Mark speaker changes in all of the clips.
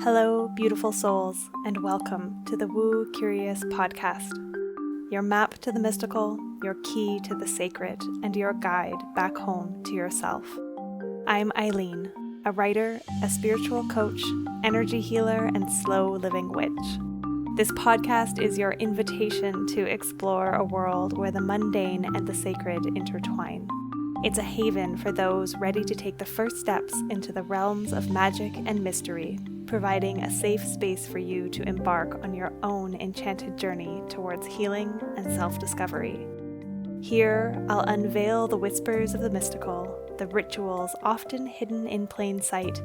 Speaker 1: Hello, beautiful souls, and welcome to the Woo Curious podcast. Your map to the mystical, your key to the sacred, and your guide back home to yourself. I'm Eileen, a writer, a spiritual coach, energy healer, and slow living witch. This podcast is your invitation to explore a world where the mundane and the sacred intertwine. It's a haven for those ready to take the first steps into the realms of magic and mystery, providing a safe space for you to embark on your own enchanted journey towards healing and self-discovery. Here, I'll unveil the whispers of the mystical, the rituals often hidden in plain sight,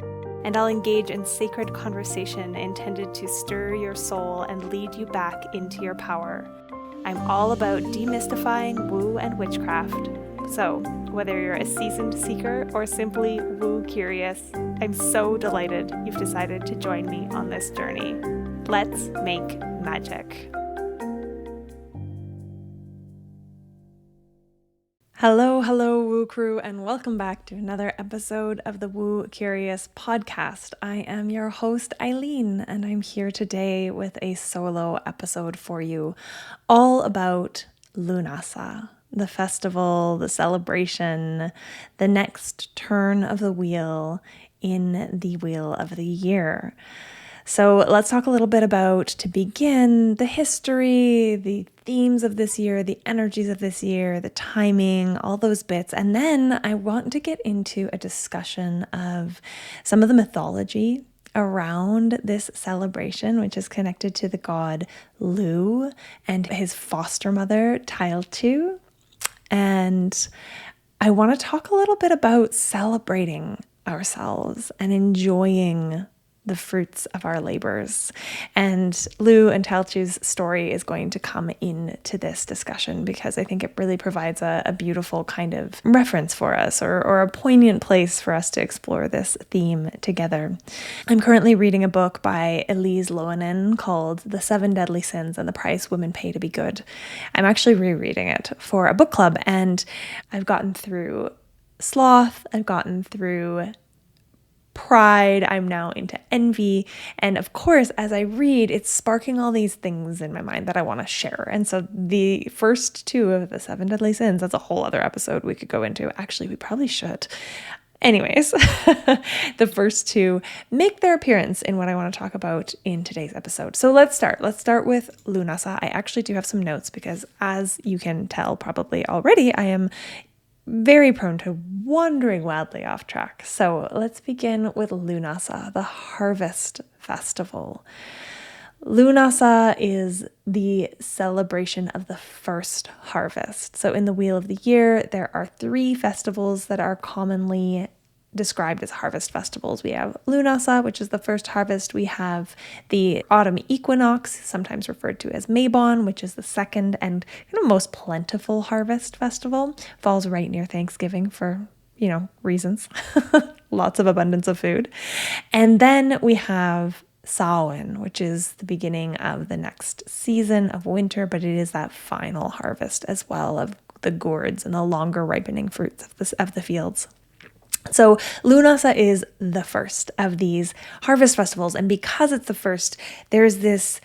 Speaker 1: and I'll engage in sacred conversation intended to stir your soul and lead you back into your power. I'm all about demystifying woo and witchcraft. So, whether you're a seasoned seeker or simply woo curious, I'm so delighted you've decided to join me on this journey. Let's make magic. Hello, Woo Crew, and welcome back to another episode of the Woo Curious podcast. I am your host, Eileen, and I'm here today with a solo episode for you, all about Lúnasa. The festival, the celebration, the next turn of the wheel in the wheel of the year. So let's talk a little bit about, to begin, the history, the themes of this year, the energies of this year, the timing, all those bits. And then I want to get into a discussion of some of the mythology around this celebration, which is connected to the god Lugh and his foster mother, Tailtiu. And I want to talk a little bit about celebrating ourselves and enjoying the fruits of our labors. And Lugh and Tailtiu's story is going to come into this discussion because I think it really provides a beautiful kind of reference for us or a poignant place for us to explore this theme together. I'm currently reading a book by Elise Loehnen called The 7 Deadly Sins and the Price Women Pay to Be Good. I'm actually rereading it for a book club, and I've gotten through sloth, I've gotten through pride, I'm now into envy, and of course, as I read, it's sparking all these things in my mind that I want to share. And so the first 2 of the 7 deadly sins, that's a whole other episode we could go into. Actually, we probably should. Anyways, the first 2 make their appearance in what I want to talk about in today's episode. So let's start. Let's start with Lúnasa. I actually do have some notes because, as you can tell probably already, I am very prone to wandering wildly off track. So let's begin with Lúnasa, the harvest festival. Lúnasa is the celebration of the first harvest. So in the Wheel of the Year, there are 3 festivals that are commonly described as harvest festivals. We have Lúnasa, which is the first harvest. We have the autumn equinox, sometimes referred to as Mabon, which is the second and kind of most plentiful harvest festival. Falls right near Thanksgiving for, reasons. Lots of abundance of food. And then we have Samhain, which is the beginning of the next season of winter, but it is that final harvest as well of the gourds and the longer ripening fruits of the fields. So Lúnasa is the first of these harvest festivals, and because it's the first, there's this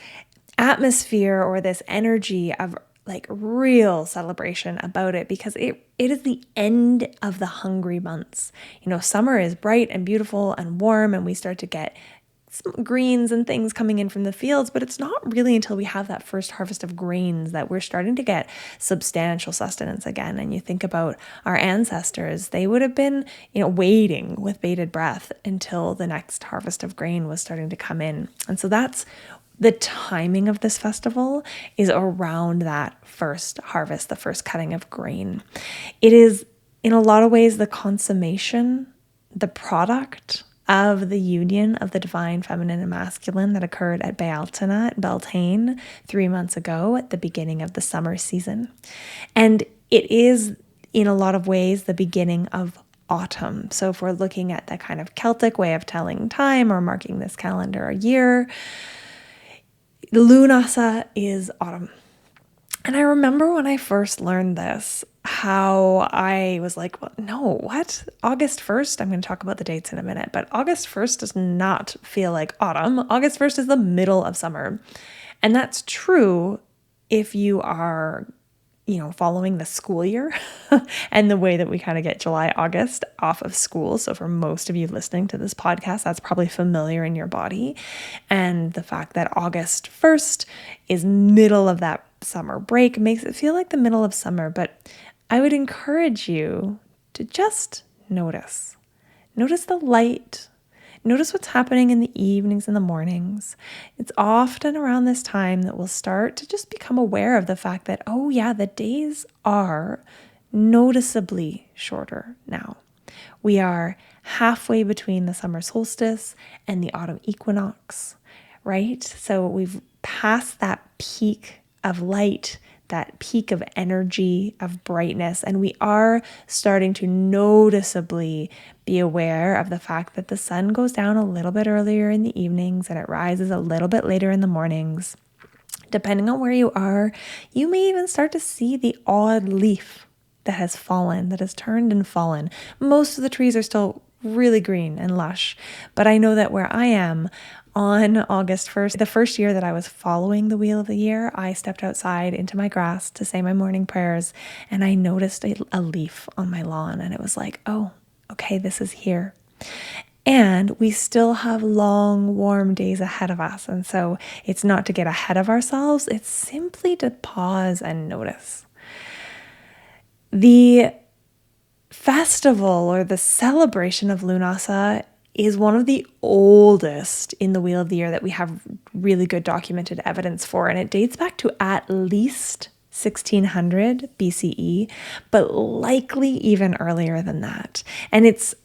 Speaker 1: atmosphere or this energy of like real celebration about it because it is the end of the hungry months. Summer is bright and beautiful and warm, and we start to get some greens and things coming in from the fields, but it's not really until we have that first harvest of grains that we're starting to get substantial sustenance again. And you think about our ancestors, they would have been, waiting with bated breath until the next harvest of grain was starting to come in. And so that's the timing of this festival, is around that first harvest, the first cutting of grain. It is in a lot of ways the consummation, the product of the union of the divine feminine and masculine that occurred at Bealtaine at Beltane 3 months ago at the beginning of the summer season. And it is in a lot of ways the beginning of autumn. So if we're looking at that kind of Celtic way of telling time or marking this calendar a year, Lúnasa is autumn. And I remember when I first learned this, how I was like, well, no, what? August 1st? I'm going to talk about the dates in a minute, but August 1st does not feel like autumn. August 1st is the middle of summer. And that's true if you are, following the school year and the way that we kind of get July, August off of school. So for most of you listening to this podcast, that's probably familiar in your body. And the fact that August 1st is middle of that summer break makes it feel like the middle of summer. But I would encourage you to just notice. Notice the light. Notice what's happening in the evenings and the mornings. It's often around this time that we'll start to just become aware of the fact that, oh yeah, the days are noticeably shorter now. We are halfway between the summer solstice and the autumn equinox, right? So we've passed that peak of light, that peak of energy, of brightness, and we are starting to noticeably be aware of the fact that the sun goes down a little bit earlier in the evenings and it rises a little bit later in the mornings. Depending on where you are, you may even start to see the odd leaf that has fallen, that has turned and fallen. Most of the trees are still really green and lush, but I know that where I am, on August 1st, the first year that I was following the Wheel of the Year, I stepped outside into my grass to say my morning prayers, and I noticed a leaf on my lawn, and it was like, oh, okay, this is here. And we still have long, warm days ahead of us. And so it's not to get ahead of ourselves, it's simply to pause and notice. The festival or the celebration of Lúnasa is one of the oldest in the Wheel of the Year that we have really good documented evidence for. And it dates back to at least 1600 BCE, but likely even earlier than that. And it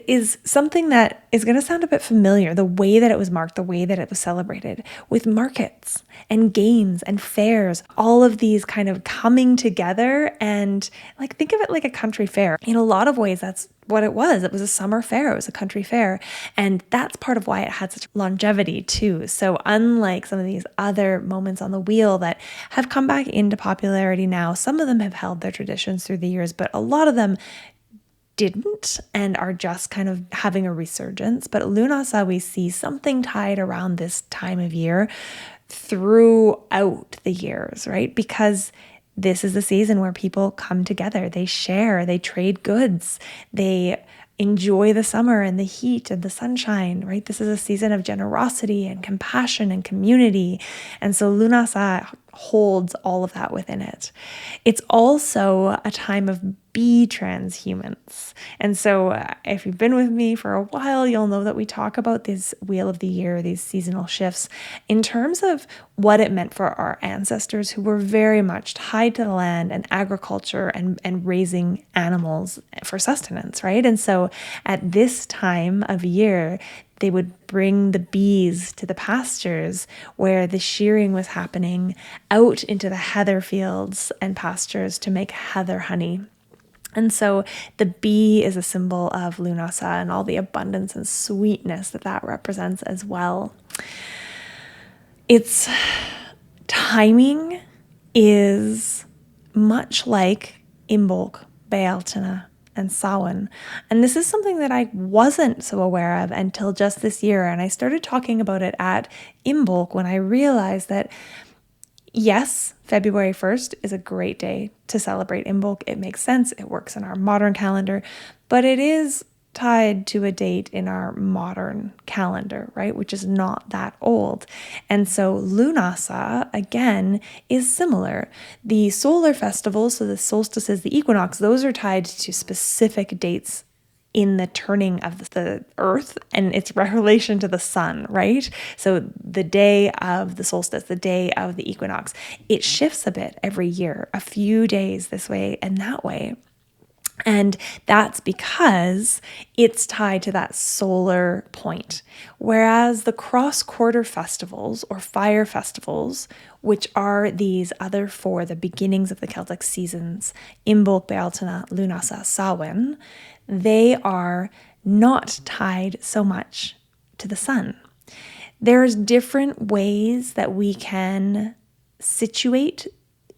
Speaker 1: is something that is going to sound a bit familiar, the way that it was marked, the way that it was celebrated, with markets and games and fairs, all of these kind of coming together. And like, think of it like a country fair. In a lot of ways, that's what it was. It was a summer fair. It was a country fair. And that's part of why it had such longevity too. So unlike some of these other moments on the wheel that have come back into popularity now, some of them have held their traditions through the years, but a lot of them didn't and are just kind of having a resurgence. But Lúnasa, we see something tied around this time of year throughout the years, right? Because this is the season where people come together, they share, they trade goods, they enjoy the summer and the heat and the sunshine, right? This is a season of generosity and compassion and community. And so Lúnasa holds all of that within it. It's also a time of be transhumance. And so if you've been with me for a while, you'll know that we talk about this Wheel of the Year, these seasonal shifts, in terms of what it meant for our ancestors who were very much tied to the land and agriculture and raising animals for sustenance, right? And so at this time of year, they would bring the bees to the pastures where the shearing was happening out into the heather fields and pastures to make heather honey. And so the bee is a symbol of Lúnasa and all the abundance and sweetness that represents as well. Its timing is much like Imbolc, Bealtaine, and Samhain. And this is something that I wasn't so aware of until just this year. And I started talking about it at Imbolc when I realized that yes, February 1st is a great day to celebrate Imbolc. It makes sense. It works in our modern calendar, but it is tied to a date in our modern calendar, right? Which is not that old. And so Lúnasa, again, is similar. The solar festivals, so the solstices, the equinox, those are tied to specific dates in the turning of the earth and its relation to the sun, right? So the day of the solstice, the day of the equinox, it shifts a bit every year, a few days this way and that way. And that's because it's tied to that solar point. Whereas the cross-quarter festivals or fire festivals, which are these other four, the beginnings of the Celtic seasons, Imbolc, Bealtaine, Lúnasa, Samhain, they are not tied so much to the sun. There's different ways that we can situate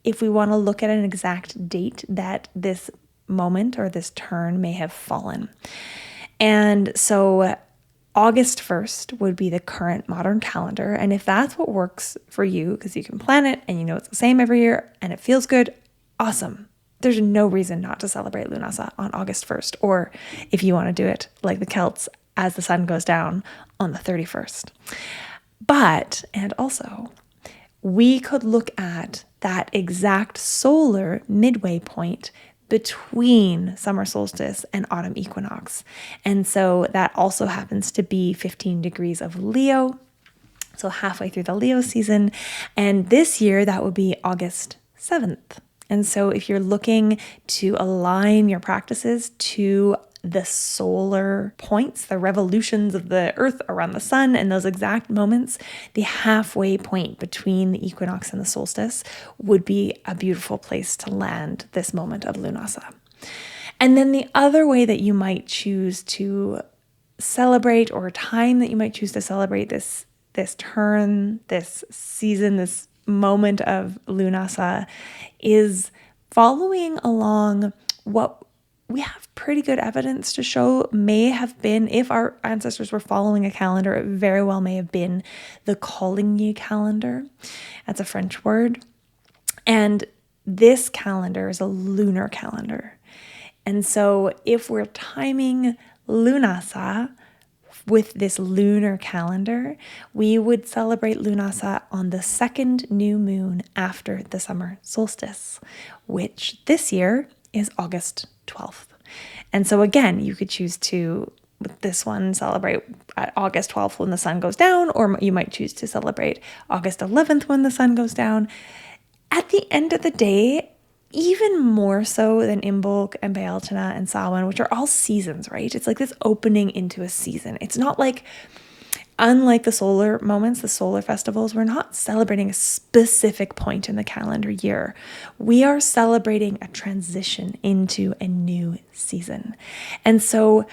Speaker 1: if we want to look at an exact date that this moment or this turn may have fallen. And so August 1st would be the current modern calendar. And if that's what works for you, because you can plan it and you know it's the same every year and it feels good, awesome. There's no reason not to celebrate Lúnasa on August 1st, or if you want to do it like the Celts as the sun goes down on the 31st. But, and also, we could look at that exact solar midway point between summer solstice and autumn equinox. And so that also happens to be 15 degrees of Leo, so halfway through the Leo season. And this year, that would be August 7th. And so if you're looking to align your practices to the solar points, the revolutions of the earth around the sun and those exact moments, the halfway point between the equinox and the solstice would be a beautiful place to land this moment of Lúnasa. And then the other way that you might choose to celebrate, or time that you might choose to celebrate this turn, this season, this moment of Lúnasa, is following along what we have pretty good evidence to show may have been, if our ancestors were following a calendar, it very well may have been the Coligny calendar. That's a French word. And this calendar is a lunar calendar. And so if we're timing Lúnasa with this lunar calendar, we would celebrate Lúnasa on the second new moon after the summer solstice, which this year is August 12th. And so again, you could choose to, with this one, celebrate at August 12th when the sun goes down, or you might choose to celebrate August 11th when the sun goes down. At the end of the day, even more so than Imbolc and Bealtaine and Samhain, which are all seasons, right? It's like this opening into a season. It's not like, unlike the solar moments, the solar festivals, we're not celebrating a specific point in the calendar year. We are celebrating a transition into a new season. And so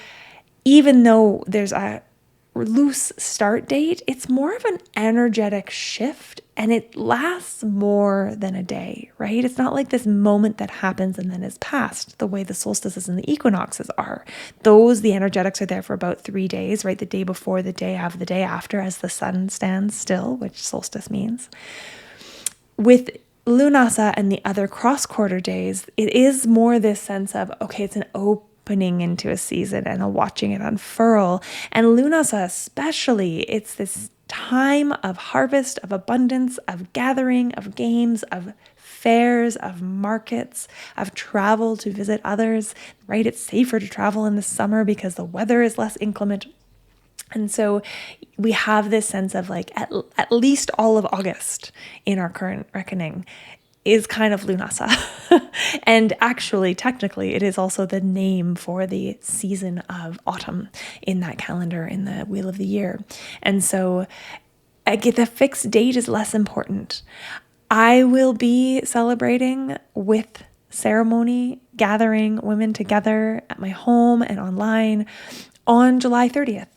Speaker 1: even though there's a loose start date, it's more of an energetic shift, and it lasts more than a day, right? It's not like this moment that happens and then is past the way the solstices and the equinoxes are. The energetics are there for about 3 days, right? The day before, the day of, the day after, as the sun stands still, which solstice means. With Lúnasa and the other cross-quarter days, it is more this sense of, okay, it's an opening into a season and a watching it unfurl. And Lúnasa especially, it's this time of harvest, of abundance, of gathering, of games, of fairs, of markets, of travel to visit others, right? It's safer to travel in the summer because the weather is less inclement. And so we have this sense of like at least all of August in our current reckoning is kind of Lúnasa. And actually, technically, it is also the name for the season of autumn in that calendar, in the wheel of the year. And so the fixed date is less important. I will be celebrating with ceremony, gathering women together at my home and online on July 30th,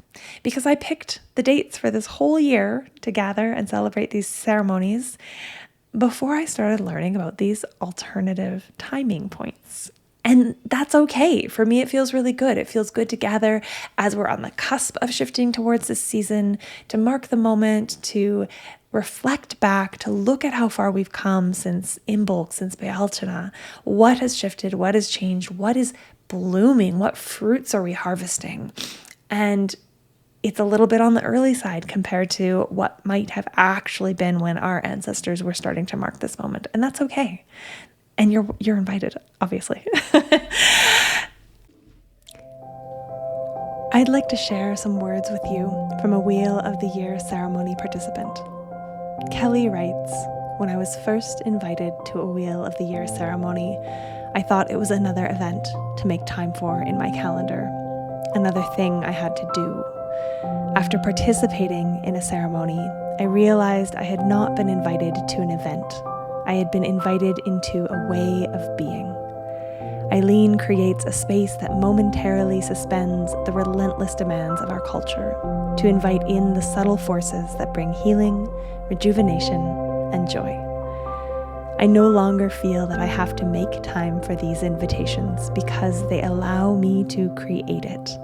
Speaker 1: because I picked the dates for this whole year to gather and celebrate these ceremonies before I started learning about these alternative timing points. And that's okay. For me, it feels really good. It feels good to gather as we're on the cusp of shifting towards this season, to mark the moment, to reflect back, to look at how far we've come since Imbolc, since Bealtaine. What has shifted? What has changed? What is blooming? What fruits are we harvesting? And it's a little bit on the early side compared to what might have actually been when our ancestors were starting to mark this moment. And that's okay. And you're invited, obviously. I'd like to share some words with you from a Wheel of the Year ceremony participant. Kelly writes, "When I was first invited to a Wheel of the Year ceremony, I thought it was another event to make time for in my calendar, another thing I had to do. After participating in a ceremony, I realized I had not been invited to an event. I had been invited into a way of being. Eileen creates a space that momentarily suspends the relentless demands of our culture to invite in the subtle forces that bring healing, rejuvenation, and joy. I no longer feel that I have to make time for these invitations because they allow me to create it.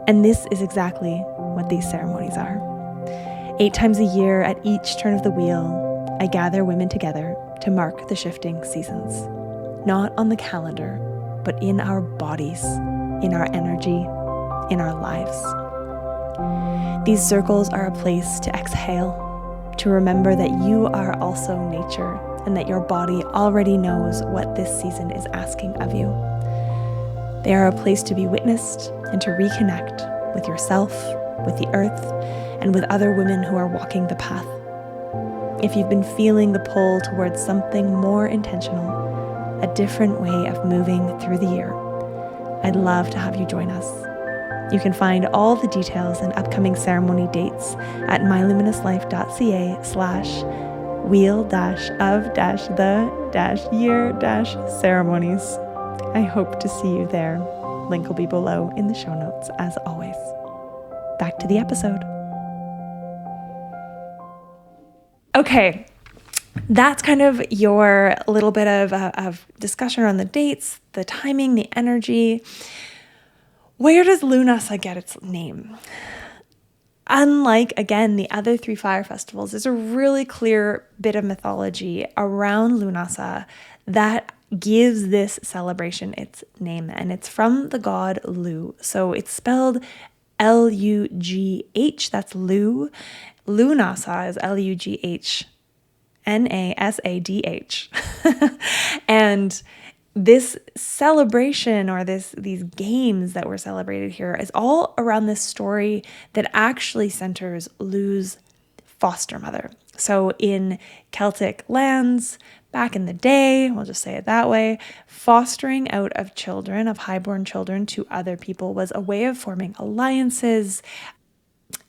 Speaker 1: And this is exactly what these ceremonies are. 8 times a year at each turn of the wheel, I gather women together to mark the shifting seasons. Not on the calendar, but in our bodies, in our energy, in our lives. These circles are a place to exhale, to remember that you are also nature and that your body already knows what this season is asking of you. They are a place to be witnessed and to reconnect with yourself, with the earth, and with other women who are walking the path. If you've been feeling the pull towards something more intentional, a different way of moving through the year, I'd love to have you join us. You can find all the details and upcoming ceremony dates at myluminous-life.ca/wheel-of-the-year-ceremonies. I hope to see you there. Link will be below in the show notes as always. Back to the episode. Okay, that's kind of your little bit of discussion around the dates, the timing, the energy. Where does Lúnasa get its name? Unlike, again, the other 3 fire festivals, there's a really clear bit of mythology around Lúnasa that gives this celebration its name, and it's from the god Lugh. So it's spelled Lugh, that's Lugh. Lughnasadh is Lughnasadh. And this celebration, or these games that were celebrated here, is all around this story that actually centers Lugh's foster mother. So in Celtic lands, back in the day, we'll just say it that way, fostering out of children, of highborn children to other people, was a way of forming alliances.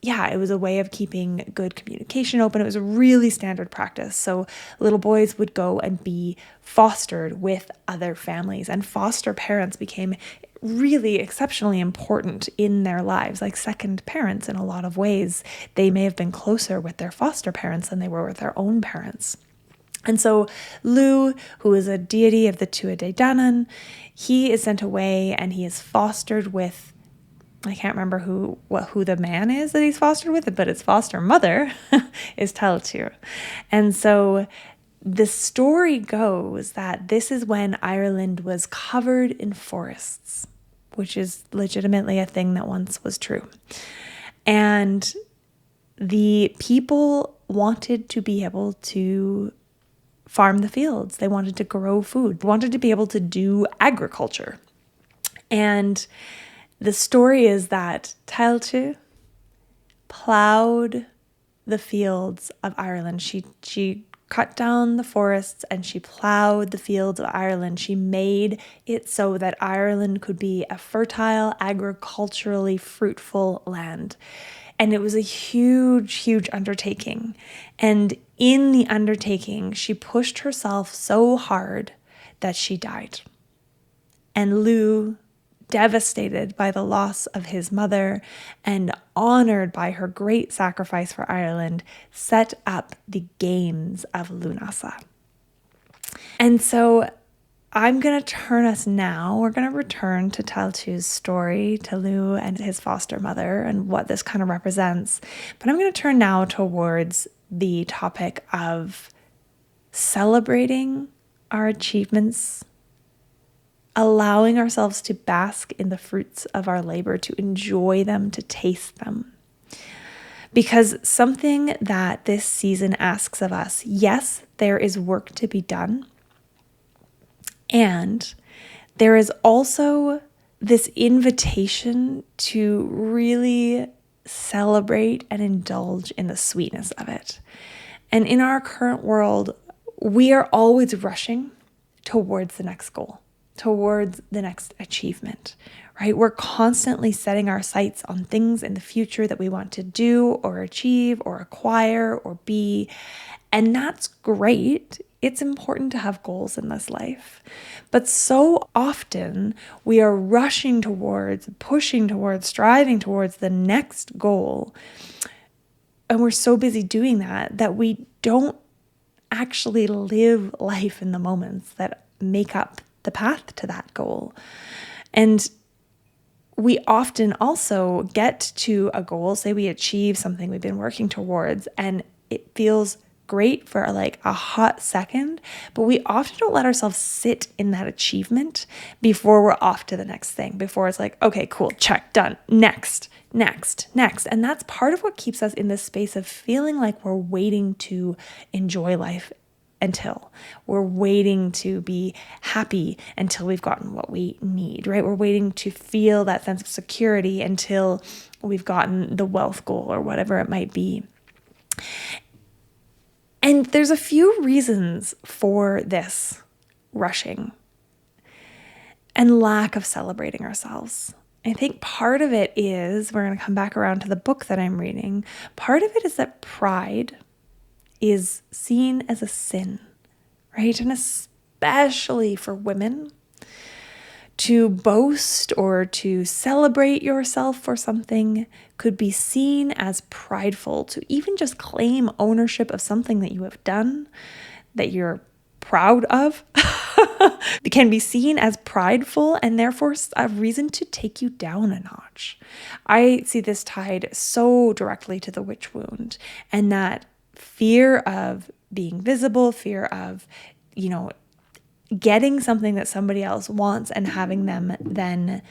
Speaker 1: Yeah, it was a way of keeping good communication open. It was a really standard practice. So little boys would go and be fostered with other families, and foster parents became really exceptionally important in their lives, like second parents in a lot of ways. They may have been closer with their foster parents than they were with their own parents. And so Lugh, who is a deity of the Tuatha Dé Danann, he is sent away and he is fostered with, I can't remember who the man is that he's fostered with, but his foster mother is Tailtiu. And so the story goes that this is when Ireland was covered in forests, which is legitimately a thing that once was true. And the people wanted to be able to farm the fields. They wanted to grow food. They wanted to be able to do agriculture. And the story is that Tailtiu plowed the fields of Ireland. She cut down the forests and she plowed the fields of Ireland. She made it so that Ireland could be a fertile, agriculturally fruitful land. And it was a huge, huge undertaking. And in the undertaking, she pushed herself so hard that she died. And Lugh, devastated by the loss of his mother and honored by her great sacrifice for Ireland, set up the games of Lúnasa. And so I'm going to turn us now, we're going to return to Tailtiu's story, to Lugh and his foster mother and what this kind of represents. But I'm going to turn now towards the topic of celebrating our achievements, allowing ourselves to bask in the fruits of our labor, to enjoy them, to taste them. Because something that this season asks of us, yes, there is work to be done. And there is also this invitation to really celebrate and indulge in the sweetness of it. And in our current world, we are always rushing towards the next goal, towards the next achievement, right? We're constantly setting our sights on things in the future that we want to do or achieve or acquire or be. And that's great. It's important to have goals in this life. But so often we are rushing towards, pushing towards, striving towards the next goal. And we're so busy doing that we don't actually live life in the moments that make up the path to that goal. And we often also get to a goal, say we achieve something we've been working towards, and it feels great for like a hot second, but we often don't let ourselves sit in that achievement before we're off to the next thing, before it's like, okay, cool, check, done, next. And that's part of what keeps us in this space of feeling like we're waiting to enjoy life until we're waiting to be happy until we've gotten what we need, right? We're waiting to feel that sense of security until we've gotten the wealth goal or whatever it might be. And there's a few reasons for this rushing and lack of celebrating ourselves. I think part of it is, we're going to come back around to the book that I'm reading, part of it is that pride is seen as a sin, right? And especially for women, to boast or to celebrate yourself for something could be seen as prideful. To even just claim ownership of something that you have done, that you're proud of, can be seen as prideful and therefore a reason to take you down a notch. I see this tied so directly to the witch wound, and that fear of being visible, fear of, getting something that somebody else wants and having them then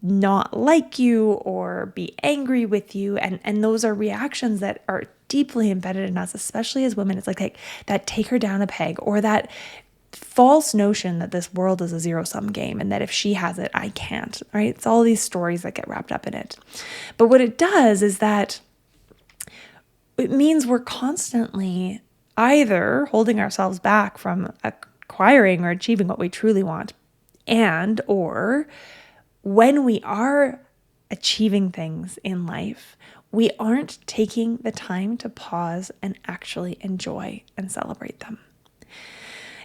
Speaker 1: not like you or be angry with you. And those are reactions that are deeply embedded in us, especially as women. It's like that take her down a peg, or that false notion that this world is a zero-sum game and that if she has it, I can't, right? It's all these stories that get wrapped up in it. But what it does is that it means we're constantly either holding ourselves back from acquiring or achieving what we truly want, and or when we are achieving things in life, we aren't taking the time to pause and actually enjoy and celebrate them.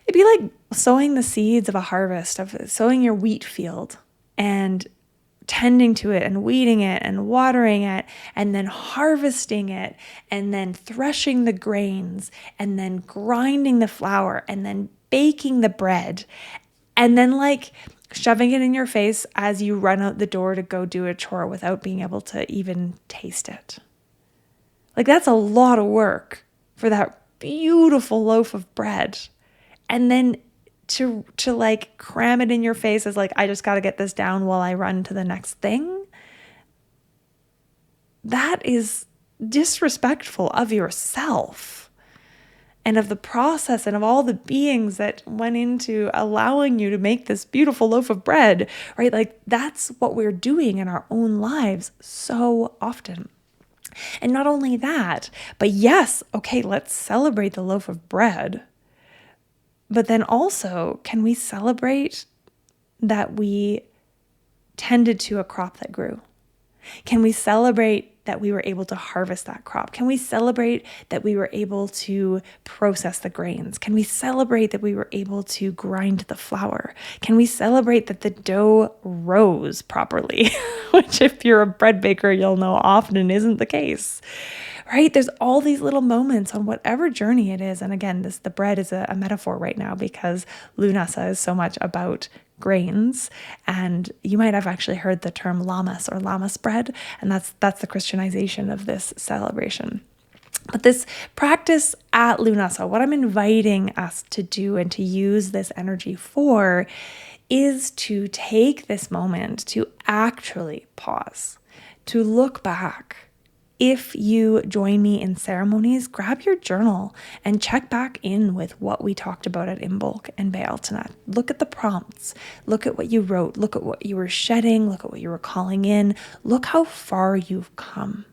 Speaker 1: It'd be like sowing the seeds of a harvest, of sowing your wheat field and tending to it and weeding it and watering it and then harvesting it and then threshing the grains and then grinding the flour and then baking the bread and then like shoving it in your face as you run out the door to go do a chore without being able to even taste it. Like, that's a lot of work for that beautiful loaf of bread. And then to like cram it in your face as like, I just got to get this down while I run to the next thing. That is disrespectful of yourself and of the process and of all the beings that went into allowing you to make this beautiful loaf of bread, right? Like, that's what we're doing in our own lives so often. And not only that, but yes, okay, let's celebrate the loaf of bread. But then also, can we celebrate that we tended to a crop that grew? Can we celebrate that we were able to harvest that crop? Can we celebrate that we were able to process the grains? Can we celebrate that we were able to grind the flour? Can we celebrate that the dough rose properly? Which, if you're a bread baker, you'll know often isn't the case. Right? There's all these little moments on whatever journey it is. And again, the bread is a metaphor right now because Lughnasadh is so much about grains. And you might have actually heard the term Lammas or Lammas bread. And that's the Christianization of this celebration. But this practice at Lúnasa, what I'm inviting us to do and to use this energy for is to take this moment to actually pause, to look back. If you join me in ceremonies, grab your journal and check back in with what we talked about at Imbolc and Bealtaine. Look at the prompts. Look at what you wrote. Look at what you were shedding. Look at what you were calling in. Look how far you've come.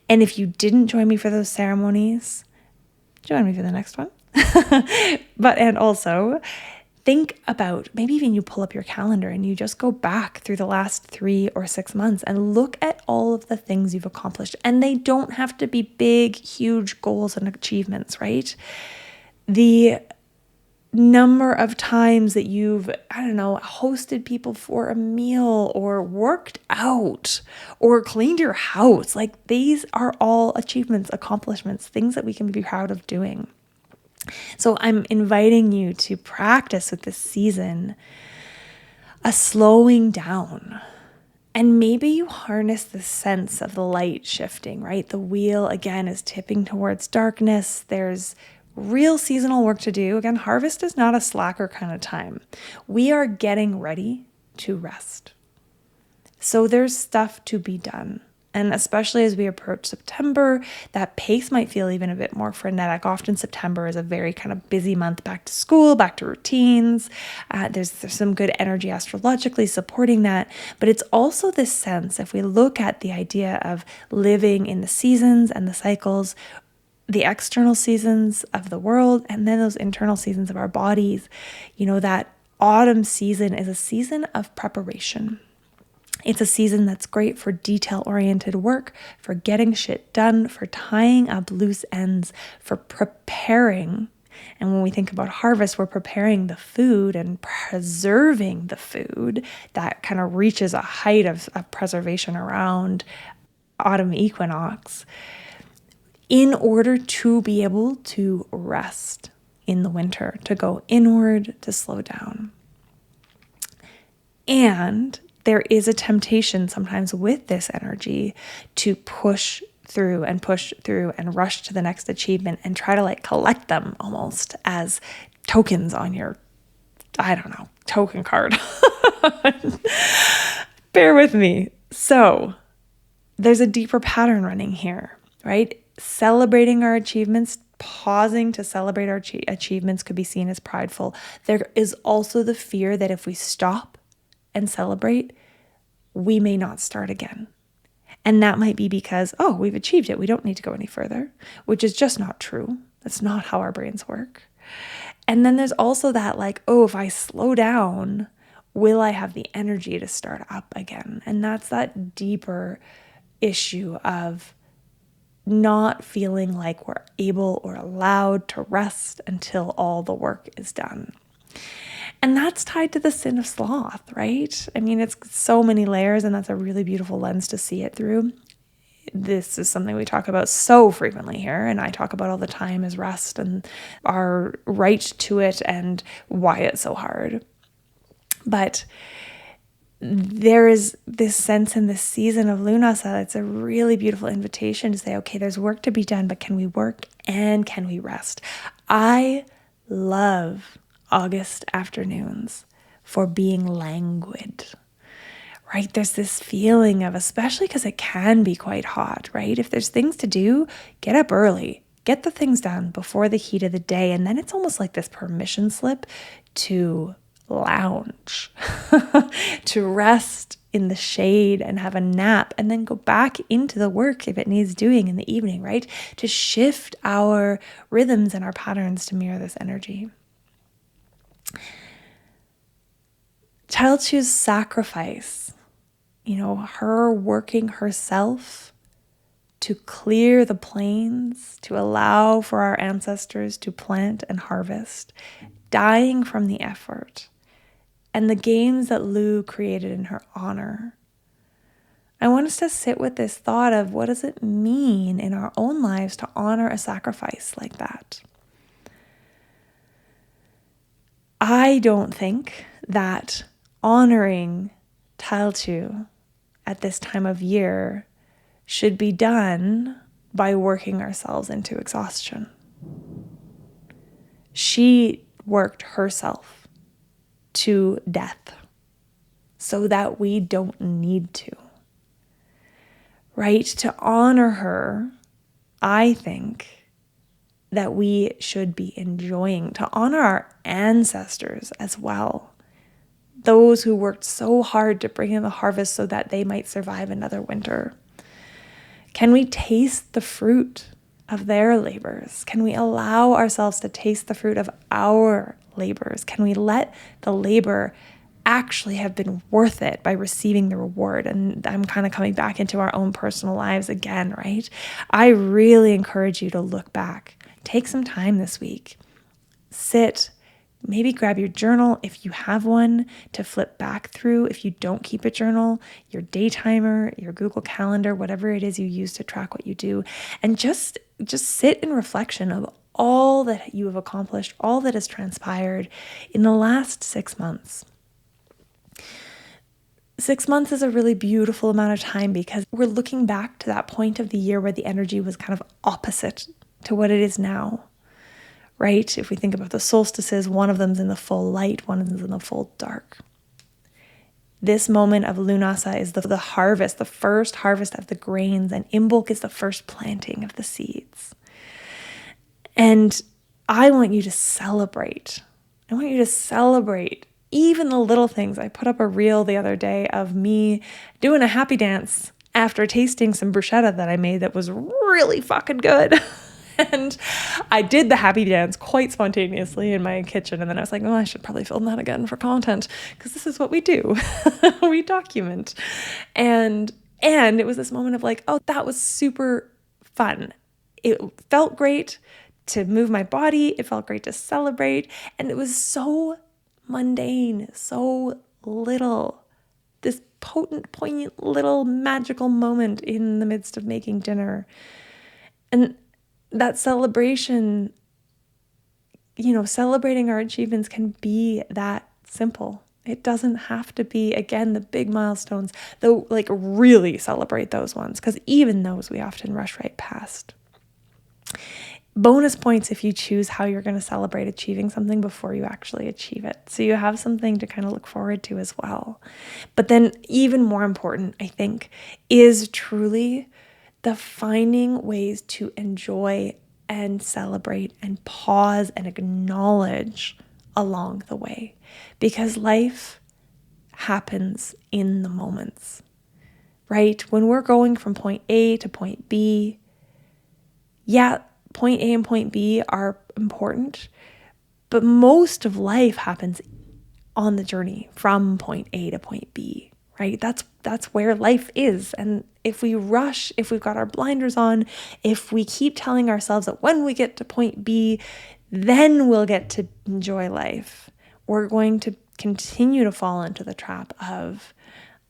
Speaker 1: And if you didn't join me for those ceremonies, join me for the next one. And also, think about, maybe even you pull up your calendar and you just go back through the last 3 or 6 months and look at all of the things you've accomplished. And they don't have to be big, huge goals and achievements, right? The number of times that you've, hosted people for a meal or worked out or cleaned your house. Like, these are all achievements, accomplishments, things that we can be proud of doing. So I'm inviting you to practice with this season a slowing down. And maybe you harness the sense of the light shifting, right? The wheel, again, is tipping towards darkness. There's real seasonal work to do. Again, harvest is not a slacker kind of time. We are getting ready to rest. So there's stuff to be done. And especially as we approach September, that pace might feel even a bit more frenetic. Often September is a very kind of busy month, back to school, back to routines. There's some good energy astrologically supporting that. But it's also this sense, if we look at the idea of living in the seasons and the cycles, the external seasons of the world, and then those internal seasons of our bodies, that autumn season is a season of preparation. It's a season that's great for detail-oriented work, for getting shit done, for tying up loose ends, for preparing. And when we think about harvest, we're preparing the food and preserving the food that kind of reaches a height of preservation around autumn equinox in order to be able to rest in the winter, to go inward, to slow down. And there is a temptation sometimes with this energy to push through and rush to the next achievement and try to collect them almost as tokens on your, token card. Bear with me. So there's a deeper pattern running here, right? Celebrating our achievements, pausing to celebrate our achievements could be seen as prideful. There is also the fear that if we stop and celebrate, we may not start again. And that might be because, we've achieved it. We don't need to go any further, which is just not true. That's not how our brains work. And then there's also that if I slow down, will I have the energy to start up again? And that's that deeper issue of not feeling like we're able or allowed to rest until all the work is done. And that's tied to the sin of sloth, right? I mean, it's so many layers, and that's a really beautiful lens to see it through. This is something we talk about so frequently here, and I talk about all the time, is rest and our right to it and why it's so hard. But there is this sense in this season of Lughnasadh, it's a really beautiful invitation to say, okay, there's work to be done, but can we work and can we rest? I love August afternoons for being languid, right? There's this feeling of, especially because it can be quite hot, right? If there's things to do, get up early, get the things done before the heat of the day. And then it's almost like this permission slip to lounge, to rest in the shade and have a nap and then go back into the work if it needs doing in the evening, right? To shift our rhythms and our patterns to mirror this energy. Tailtiu's sacrifice, her working herself to clear the plains, to allow for our ancestors to plant and harvest, dying from the effort, and the games that Lugh created in her honor. I want us to sit with this thought of what does it mean in our own lives to honor a sacrifice like that? I don't think that honoring Tailtiu at this time of year should be done by working ourselves into exhaustion. She worked herself to death so that we don't need to. Right? To honor her, I think that we should be enjoying, to honor our ancestors as well. Those who worked so hard to bring in the harvest so that they might survive another winter. Can we taste the fruit of their labors? Can we allow ourselves to taste the fruit of our labors? Can we let the labor actually have been worth it by receiving the reward? And I'm kind of coming back into our own personal lives again, right? I really encourage you to look back. Take some time this week. Sit. Maybe grab your journal if you have one to flip back through. If you don't keep a journal, your day timer, your Google Calendar, whatever it is you use to track what you do. And just sit in reflection of all that you have accomplished, all that has transpired in the last 6 months. 6 months is a really beautiful amount of time because we're looking back to that point of the year where the energy was kind of opposite to what it is now, right? If we think about the solstices, one of them's in the full light, one of them's in the full dark. This moment of Lúnasa is the harvest, the first harvest of the grains, and Imbolc is the first planting of the seeds. And I want you to celebrate. I want you to celebrate even the little things. I put up a reel the other day of me doing a happy dance after tasting some bruschetta that I made that was really fucking good. And I did the happy dance quite spontaneously in my kitchen. And then I was like, oh, I should probably film that again for content because this is what we do. We document. And it was this moment of like, oh, that was super fun. It felt great to move my body. It felt great to celebrate. And it was so mundane, so little. This potent, poignant, little magical moment in the midst of making dinner. And that celebration, celebrating our achievements can be that simple. It doesn't have to be, again, the big milestones, though, like really celebrate those ones, because even those we often rush right past. Bonus points if you choose how you're going to celebrate achieving something before you actually achieve it. So you have something to kind of look forward to as well. But then even more important, I think, is truly the finding ways to enjoy and celebrate and pause and acknowledge along the way, because life happens in the moments, right? When we're going from point A to point B, yeah, point A and point B are important, but most of life happens on the journey from point A to point B, right? That's where life is. And if we rush, if we've got our blinders on, if we keep telling ourselves that when we get to point B, then we'll get to enjoy life, we're going to continue to fall into the trap of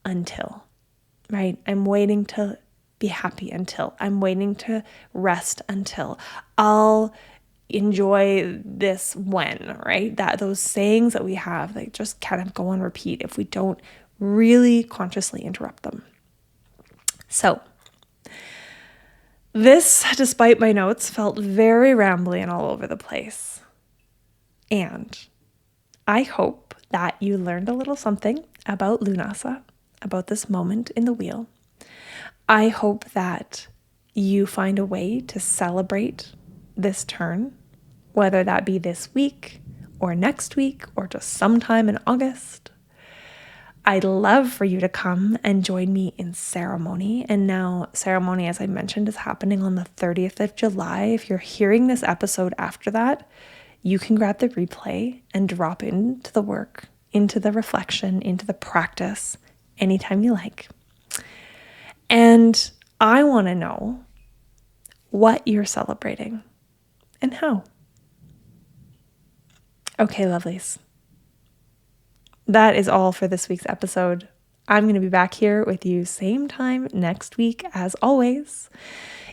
Speaker 1: until, right? I'm waiting to be happy until, I'm waiting to rest until, I'll enjoy this when, right? That those sayings that we have, they just kind of go on repeat if we don't really consciously interrupt them. So this, despite my notes, felt very rambly and all over the place. And I hope that you learned a little something about Lughnasadh, about this moment in the wheel. I hope that you find a way to celebrate this turn, whether that be this week or next week or just sometime in August. I'd love for you to come and join me in ceremony. And now ceremony, as I mentioned, is happening on the 30th of July. If you're hearing this episode after that, you can grab the replay and drop into the work, into the reflection, into the practice anytime you like. And I want to know what you're celebrating and how. Okay, lovelies. That is all for this week's episode. I'm going to be back here with you same time next week as always.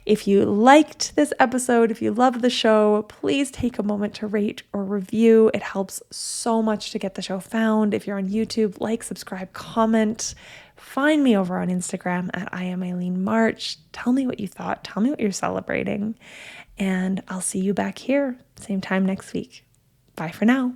Speaker 1: If you liked this episode, if you love the show, please take a moment to rate or review. It helps so much to get the show found. If you're on YouTube, like, subscribe, comment. Find me over on Instagram at @IamEileenMarch. Tell me what you thought. Tell me what you're celebrating. And I'll see you back here same time next week. Bye for now.